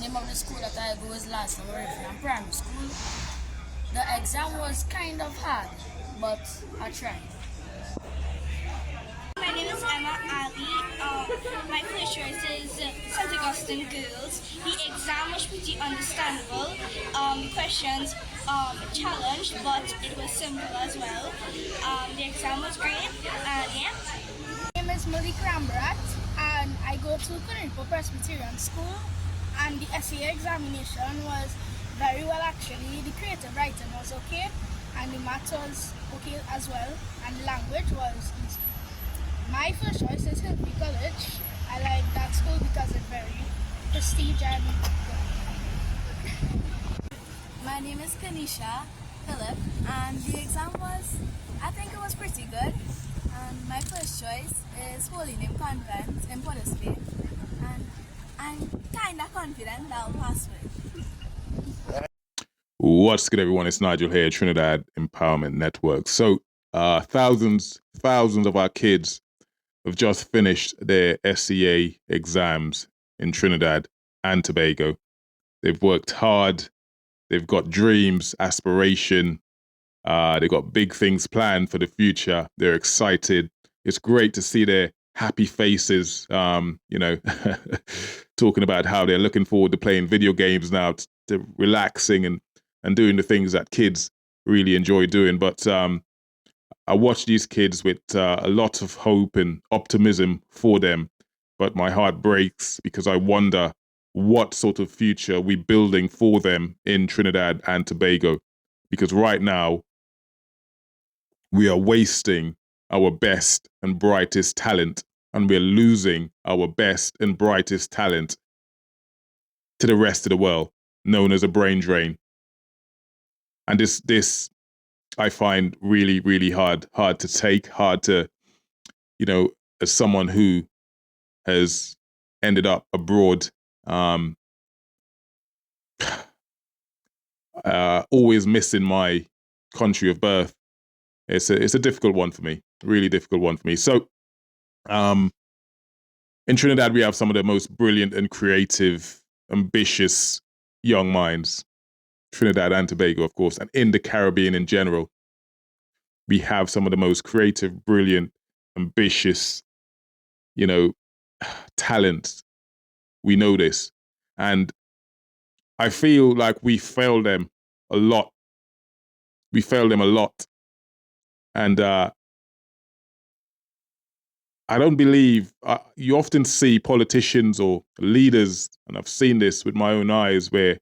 name of the school that I go is last summer from primary school. The exam was kind of hard, but I tried. My name is Emma Ali. My first choice is St. Augustine Girls. The exam was pretty understandable. The questions challenged, but it was simple as well. The exam was great, and yeah. My name is Malik Rambrat, and I go to Trinidad Presbyterian School, and the essay examination was very well actually. The creative writing was okay, and the math was okay as well, and the language was easy. My first choice is Hillview College. I like that school because it's very prestige and good. My name is Kanisha Philip, and the exam was, I think it was pretty good. And my first choice is Holy Name Convent in Portis Bay, and I'm kind of confident that I'll pass with it. What's good, everyone? It's Nigel here, Trinidad Empowerment Network. So, thousands of our kids have just finished their SCA exams in Trinidad and Tobago. They've worked hard. They've got dreams, aspiration. They've got big things planned for the future. They're excited. It's great to see their happy faces, talking about how they're looking forward to playing video games now, to relaxing and doing the things that kids really enjoy doing. But I watch these kids with a lot of hope and optimism for them, but my heart breaks because I wonder what sort of future we're building for them in Trinidad and Tobago. Because right now, we are wasting our best and brightest talent, and we're losing our best and brightest talent to the rest of the world, known as a brain drain. And this I find really, really hard to take, hard to, as someone who has ended up abroad, always missing my country of birth. It's a difficult one for me, really difficult one for me. So, in Trinidad, we have some of the most brilliant and creative, ambitious young minds. Trinidad and Tobago, of course, and in the Caribbean in general, we have some of the most creative, brilliant, ambitious, talent. We know this. And I feel like we fail them a lot. We fail them a lot. And I don't believe, you often see politicians or leaders, and I've seen this with my own eyes, where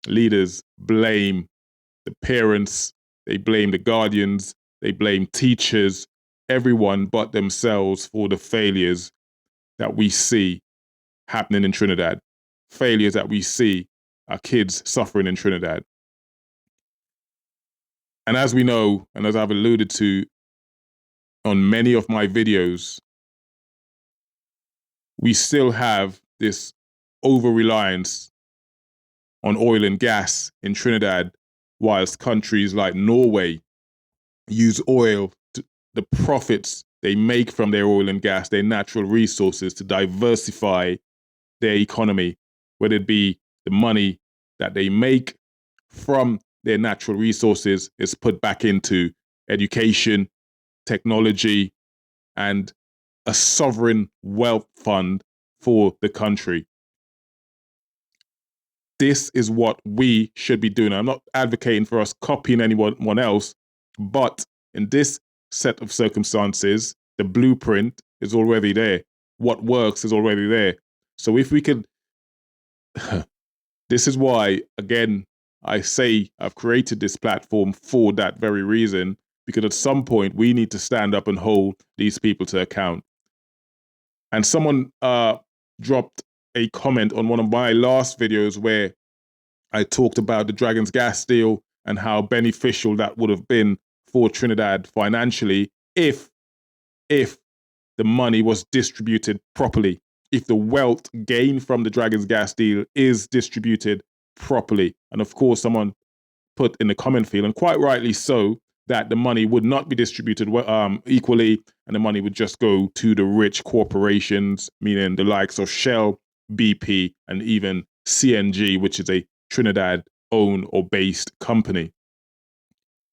leaders blame the parents, they blame the guardians, they blame teachers, everyone but themselves for the failures that we see happening in Trinidad, failures that we see our kids suffering in Trinidad. And as we know, and as I've alluded to on many of my videos, we still have this over-reliance on oil and gas in Trinidad, whilst countries like Norway use oil, the profits they make from their oil and gas, their natural resources, to diversify their economy, whether it be the money that they make from their natural resources is put back into education, technology, and a sovereign wealth fund for the country. This is what we should be doing. I'm not advocating for us copying anyone else, but in this set of circumstances, the blueprint is already there. What works is already there. So if we could, this is why, again, I say I've created this platform for that very reason, because at some point we need to stand up and hold these people to account. And someone dropped a comment on one of my last videos where I talked about the Dragon's Gas deal and how beneficial that would have been for Trinidad financially if the money was distributed properly, if the wealth gained from the Dragon's Gas deal is distributed properly. And of course, someone put in the comment field, and quite rightly so, that the money would not be distributed equally, and the money would just go to the rich corporations, meaning the likes of Shell, BP, and even CNG, which is a Trinidad-owned or based company.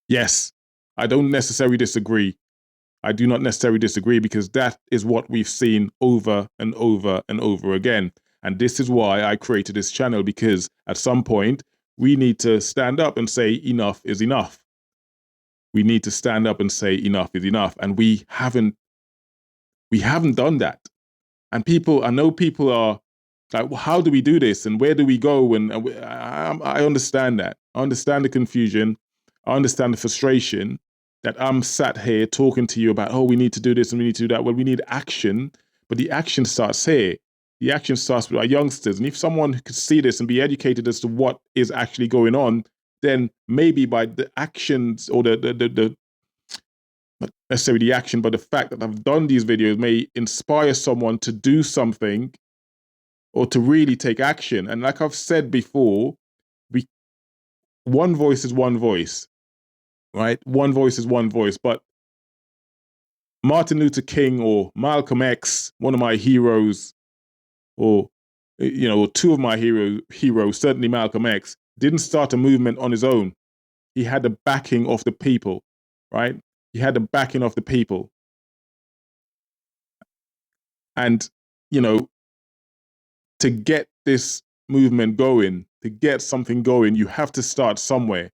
Yes, I don't necessarily disagree. I do not necessarily disagree, because that is what we've seen over and over and over again. And this is why I created this channel, because at some point we need to stand up and say enough is enough. We need to stand up and say enough is enough. And we haven't done that. And I know people are like, well, how do we do this? And where do we go? And I understand that. I understand the confusion. I understand the frustration that I'm sat here talking to you about, oh, we need to do this and we need to do that. Well, we need action, but the action starts here. The action starts with our youngsters. And if someone could see this and be educated as to what is actually going on, then maybe by the actions, or not necessarily the action, but the fact that I've done these videos may inspire someone to do something or to really take action. And like I've said before, one voice is one voice, right? One voice is one voice. But Martin Luther King or Malcolm X, one of my heroes, or two of my heroes, certainly Malcolm X, didn't start a movement on his own. He had the backing of the people, right? He had the backing of the people. And, to get this movement going, to get something going, you have to start somewhere.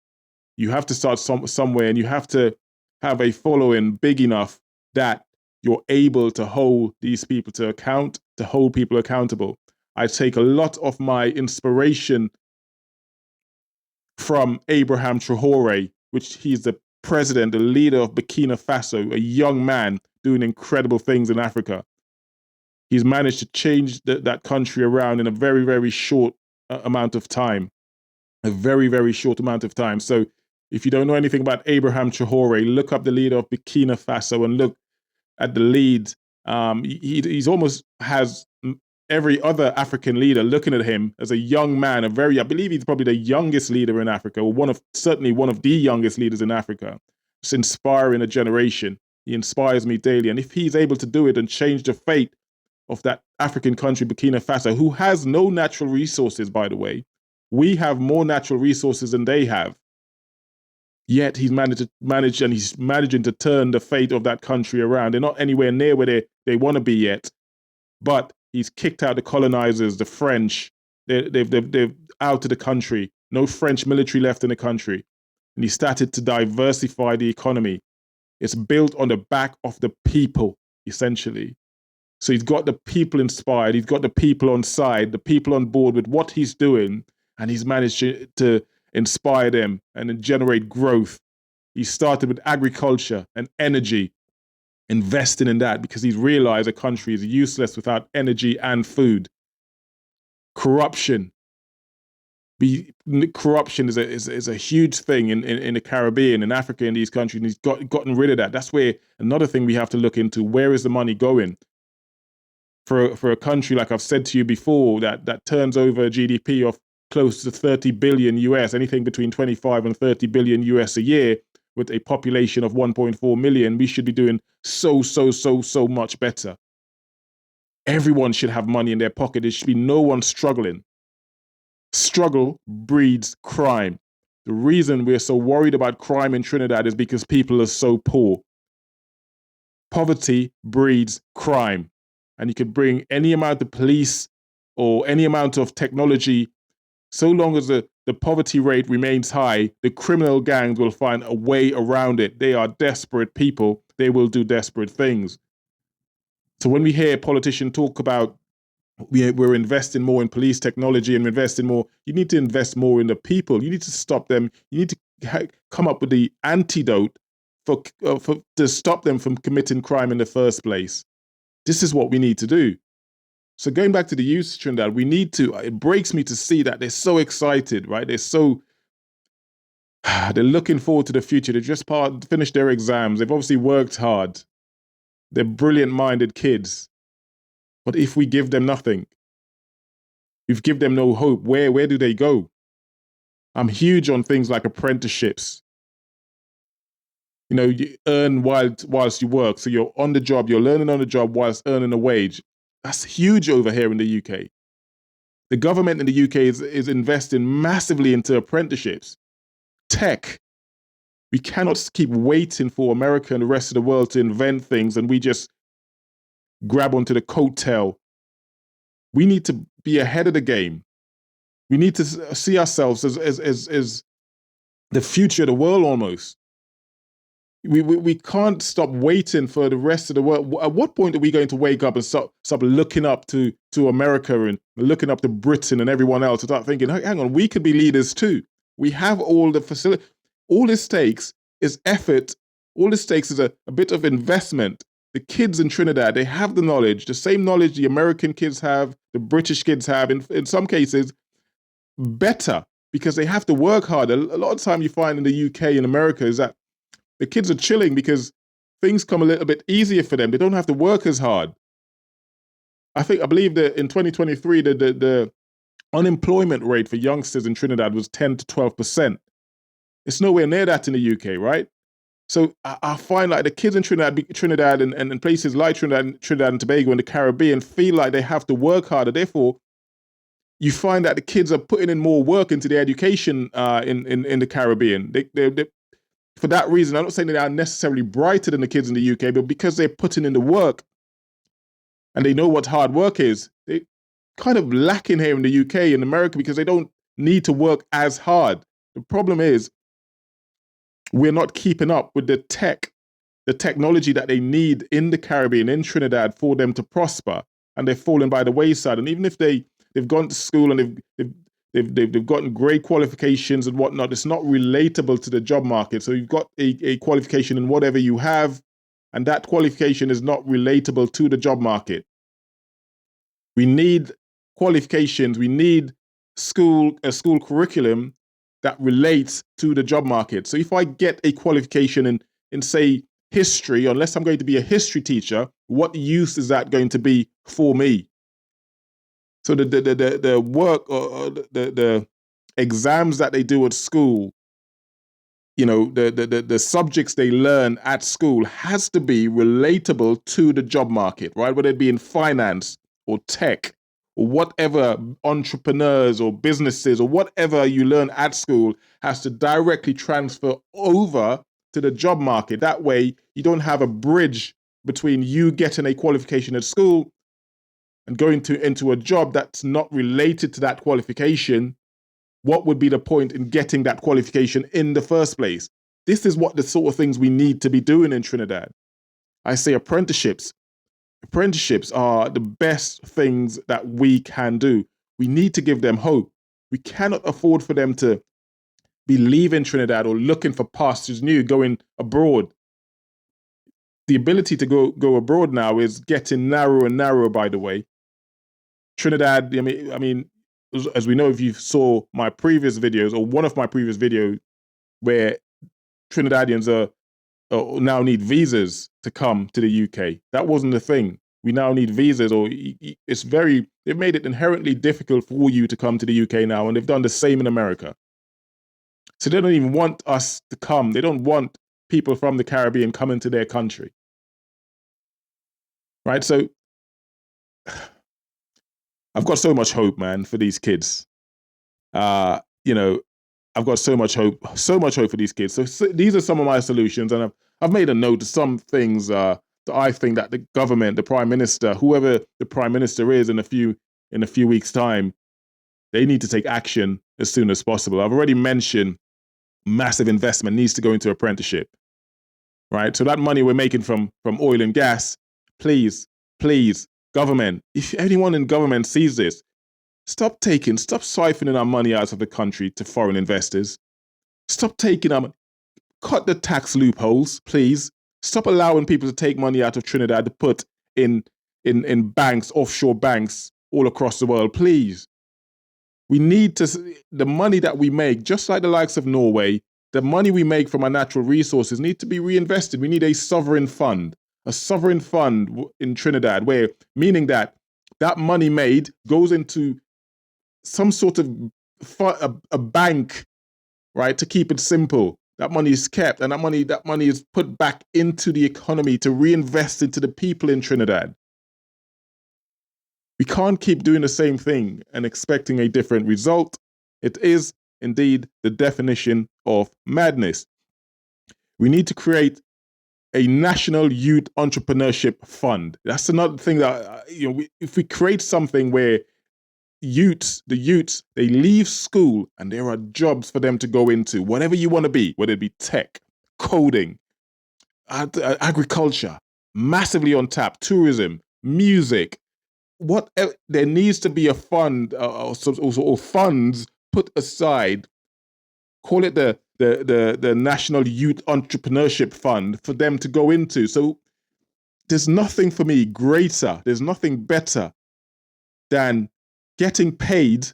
You have to start somewhere, and you have to have a following big enough that you're able to hold these people to account, to hold people accountable. I take a lot of my inspiration from Abraham Traore, which he's the president, the leader of Burkina Faso, a young man doing incredible things in Africa. He's managed to change that country around in a very, very short amount of time. A very, very short amount of time. So if you don't know anything about Abraham Traore, look up the leader of Burkina Faso and look at the lead. He's almost has every other African leader looking at him as a young man, I believe he's probably the youngest leader in Africa, or certainly one of the youngest leaders in Africa. It's inspiring a generation. He inspires me daily. And if he's able to do it and change the fate of that African country, Burkina Faso, who has no natural resources, by the way. We have more natural resources than they have. Yet he's he's managing to turn the fate of that country around. They're not anywhere near where they want to be yet, but he's kicked out the colonizers, the French. They've out of the country. No French military left in the country. And he started to diversify the economy. It's built on the back of the people, essentially. So he's got the people inspired, he's got the people on side, the people on board with what he's doing, and he's managed to inspire them and then generate growth. He started with agriculture and energy, investing in that, because he's realized a country is useless without energy and food. Corruption. Corruption is a huge thing in the Caribbean, in Africa, in these countries, and he's gotten rid of that. That's where another thing we have to look into. Where is the money going? For a country, like I've said to you before, that turns over a GDP of close to 30 billion US, anything between 25 and 30 billion US a year, with a population of 1.4 million, we should be doing so much better. Everyone should have money in their pocket. There should be no one struggling. Struggle breeds crime. The reason we're so worried about crime in Trinidad is because people are so poor. Poverty breeds crime. And you could bring any amount of police or any amount of technology, so long as the poverty rate remains high, the criminal gangs will find a way around it. They are desperate people. They will do desperate things. So when we hear politicians talk about we're investing more in police technology and investing more, you need to invest more in the people. You need to stop them. You need to come up with the antidote to stop them from committing crime in the first place. This is what we need to do. So going back to the youth, Trinidad, it breaks me to see that they're so excited, right? They're looking forward to the future. They just finished their exams. They've obviously worked hard. They're brilliant-minded kids. But if we give them nothing, we give them no hope, where do they go? I'm huge on things like apprenticeships. You earn whilst you work. So you're on the job, you're learning on the job whilst earning a wage. That's huge over here in the UK. The government in the UK is investing massively into apprenticeships, tech. We cannot keep waiting for America and the rest of the world to invent things and we just grab onto the coattail. We need to be ahead of the game. We need to see ourselves as the future of the world almost. We can't stop waiting for the rest of the world. At what point are we going to wake up and stop looking up to America and looking up to Britain and everyone else and start thinking, hang on, we could be leaders too. We have all the facility. All this takes is effort. All this takes is a bit of investment. The kids in Trinidad, they have the knowledge, the same knowledge the American kids have, the British kids have, in some cases, better, because they have to work hard. A lot of time you find in the UK and America is that the kids are chilling because things come a little bit easier for them. They don't have to work as hard. I believe that in 2023, the unemployment rate for youngsters in Trinidad was 10 to 12%. It's nowhere near that in the UK, right? So I find like the kids in Trinidad and places like Trinidad and Tobago and the Caribbean feel like they have to work harder. Therefore, you find that the kids are putting in more work into their education in the Caribbean. They for that reason, I'm not saying that they are necessarily brighter than the kids in the UK, but because they're putting in the work and they know what hard work is, they kind of lacking here in the UK and America because they don't need to work as hard. The problem is we're not keeping up with the technology that they need in the Caribbean, in Trinidad, for them to prosper, and they're falling by the wayside. And even if they've gone to school and they've gotten great qualifications and whatnot, it's not relatable to the job market. So you've got a qualification in whatever you have, and that qualification is not relatable to the job market. We need qualifications. We need a school curriculum that relates to the job market. So if I get a qualification in say, history, unless I'm going to be a history teacher, what use is that going to be for me? So the work or the exams that they do at school, you know, the subjects they learn at school has to be relatable to the job market, right? Whether it be in finance or tech or whatever, entrepreneurs or businesses or whatever you learn at school has to directly transfer over to the job market. That way, you don't have a bridge between you getting a qualification at school and going into a job that's not related to that qualification. What would be the point in getting that qualification in the first place? This is what the sort of things we need to be doing in Trinidad. I say apprenticeships. Apprenticeships are the best things that we can do. We need to give them hope. We cannot afford for them to be leaving Trinidad or looking for pastures new, going abroad. The ability to go abroad now is getting narrower and narrower, by the way. Trinidad, I mean, as we know, if you saw my previous videos or one of my previous videos where Trinidadians now need visas to come to the UK. That wasn't the thing. We now need visas, or they've made it inherently difficult for you to come to the UK now, and they've done the same in America. So they don't even want us to come. They don't want people from the Caribbean coming to their country. Right? So I've got so much hope, man, for these kids. You know, I've got so much hope for these kids. So these are some of my solutions, and I've made a note of some things that I think that the government, the prime minister, whoever the prime minister is in a few weeks' time, they need to take action as soon as possible. I've already mentioned massive investment needs to go into apprenticeship, right? So that money we're making from oil and gas, please, government, if anyone in government sees this, stop siphoning our money out of the country to foreign investors. Stop cut the tax loopholes, please. Stop allowing people to take money out of Trinidad to put in banks, offshore banks all across the world, please. We need the money that we make, just like the likes of Norway, the money we make from our natural resources need to be reinvested. We need a sovereign fund in Trinidad, meaning that money made goes into some sort of a bank, right? To keep it simple, that money is kept, and that money is put back into the economy to reinvest into the people in Trinidad. We can't keep doing the same thing and expecting a different result. It is indeed the definition of madness. We need to create a national youth entrepreneurship fund. That's another thing that, if we create something where the youths, they leave school and there are jobs for them to go into, whatever you want to be, whether it be tech, coding, agriculture, massively on tap, tourism, music, there needs to be a fund or funds put aside. Call it the National Youth Entrepreneurship Fund for them to go into. So there's nothing for me greater, there's nothing better than getting paid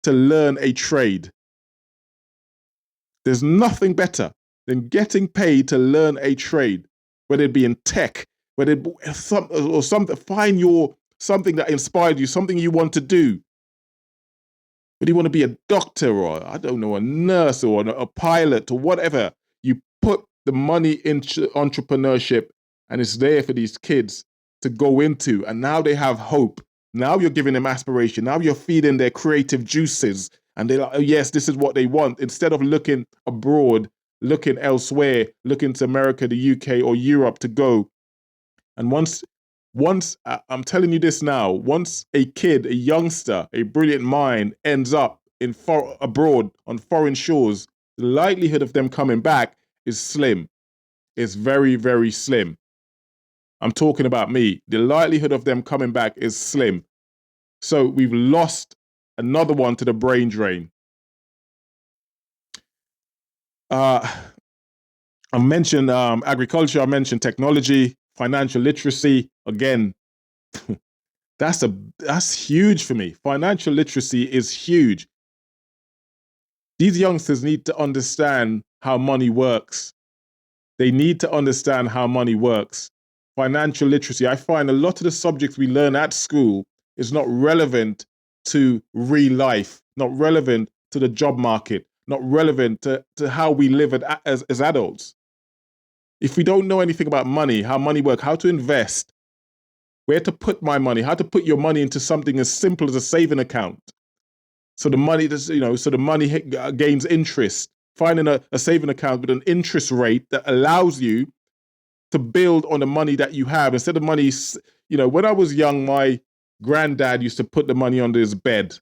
to learn a trade. There's nothing better than getting paid to learn a trade, whether it be in tech, whether it be something, find something that inspired you, something you want to do. Whether you want to be a doctor or, I don't know, a nurse or a pilot or whatever, you put the money into entrepreneurship and it's there for these kids to go into. And now they have hope. Now you're giving them aspiration. Now you're feeding their creative juices. And they're like, oh, yes, this is what they want. Instead of looking abroad, looking elsewhere, looking to America, the UK or Europe to go. And once I'm telling you this now, once a kid, a youngster, a brilliant mind ends up abroad on foreign shores, the likelihood of them coming back is slim. It's very, very slim. I'm talking about me. The likelihood of them coming back is slim. So we've lost another one to the brain drain. I mentioned agriculture, I mentioned technology, financial literacy. Again, that's huge for me. Financial literacy is huge. These youngsters need to understand how money works. They need to understand how money works. Financial literacy. I find a lot of the subjects we learn at school is not relevant to real life, not relevant to the job market, not relevant to how we live as adults. If we don't know anything about money, how money works, how to invest, where to put my money, how to put your money into something as simple as a saving account. So the money, gains interest. Finding a saving account with an interest rate that allows you to build on the money that you have. Instead of money, when I was young, my granddad used to put the money under his bed.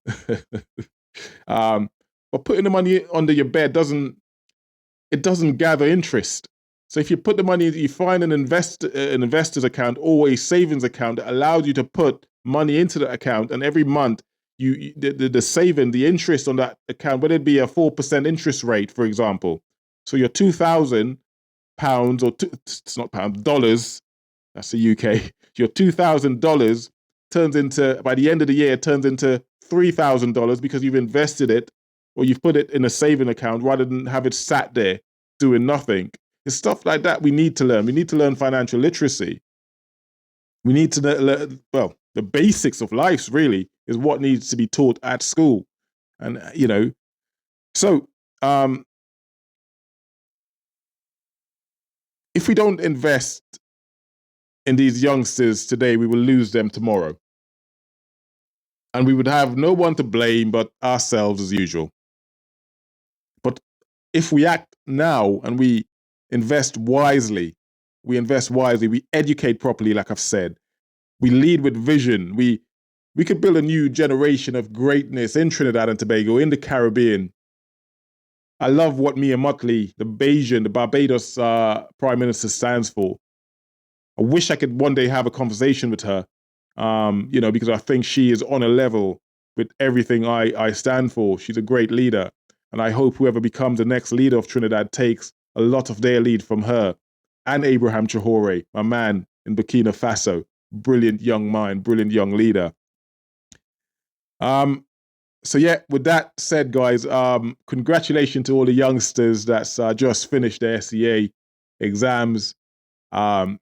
But putting the money under your bed doesn't gather interest. So if you put the money, you find an investor's account or a savings account that allows you to put money into the account, and every month the saving, the interest on that account, whether it be a 4% interest rate, for example. So your £2,000 or it's not pounds, dollars. That's the UK. Your $2,000 turns into, by the end of the year, turns into $3,000 because you've invested it or you've put it in a saving account rather than have it sat there doing nothing. It's stuff like that we need to learn. We need to learn financial literacy. We need to learn, the basics of life really is what needs to be taught at school. And, if we don't invest in these youngsters today, we will lose them tomorrow. And we would have no one to blame but ourselves as usual. But if we act now and we invest wisely, we educate properly, like I've said, we lead with vision, we could build a new generation of greatness in Trinidad and Tobago, in the Caribbean. I love what Mia Mottley, the Barbados Prime Minister, stands for. I wish I could one day have a conversation with her, because I think she is on a level with everything I stand for. She's a great leader. And I hope whoever becomes the next leader of Trinidad takes a lot of their lead from her. And Abraham Traore, my man in Burkina Faso. Brilliant young mind, brilliant young leader. With that said, guys, congratulations to all the youngsters that's just finished their SEA exams. Man,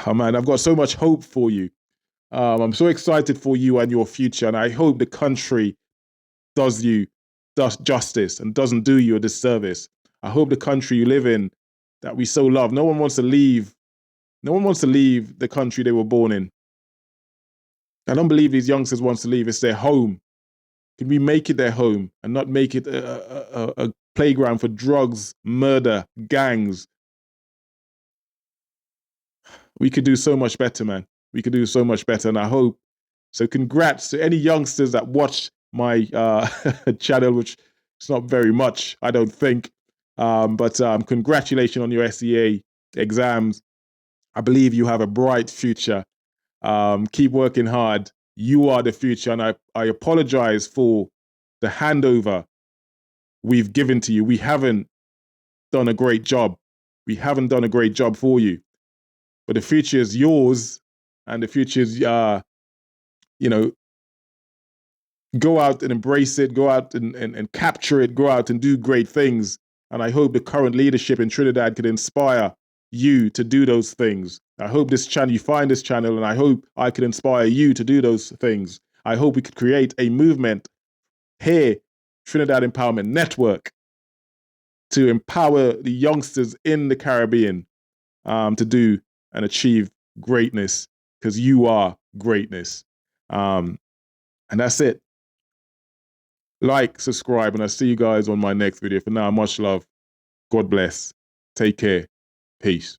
I've got so much hope for you. I'm so excited for you and your future, and I hope the country does justice and doesn't do you a disservice. I hope the country you live in, that we so love. No one wants to leave the country they were born in. I don't believe these youngsters wants to leave. It's their home. Can we make it their home and not make it a playground for drugs, murder, gangs? We could do so much better, man. We could do so much better, and I hope. So congrats to any youngsters that watch my channel, which is not very much, I don't think. But congratulations on your SEA exams. I believe you have a bright future. Keep working hard. You are the future, and I apologize for the handover we've given to you. We haven't done a great job. We haven't done a great job for you. But the future is yours, and the future is, go out and embrace it, go out and capture it, go out and do great things. And I hope the current leadership in Trinidad could inspire you to do those things. I hope this channel, you find this channel, and I hope I could inspire you to do those things. I hope we could create a movement here, Trinidad Empowerment Network, to empower the youngsters in the Caribbean to do and achieve greatness, because you are greatness. And that's it. Like, subscribe, and I'll see you guys on my next video. For now, much love. God bless. Take care. Peace.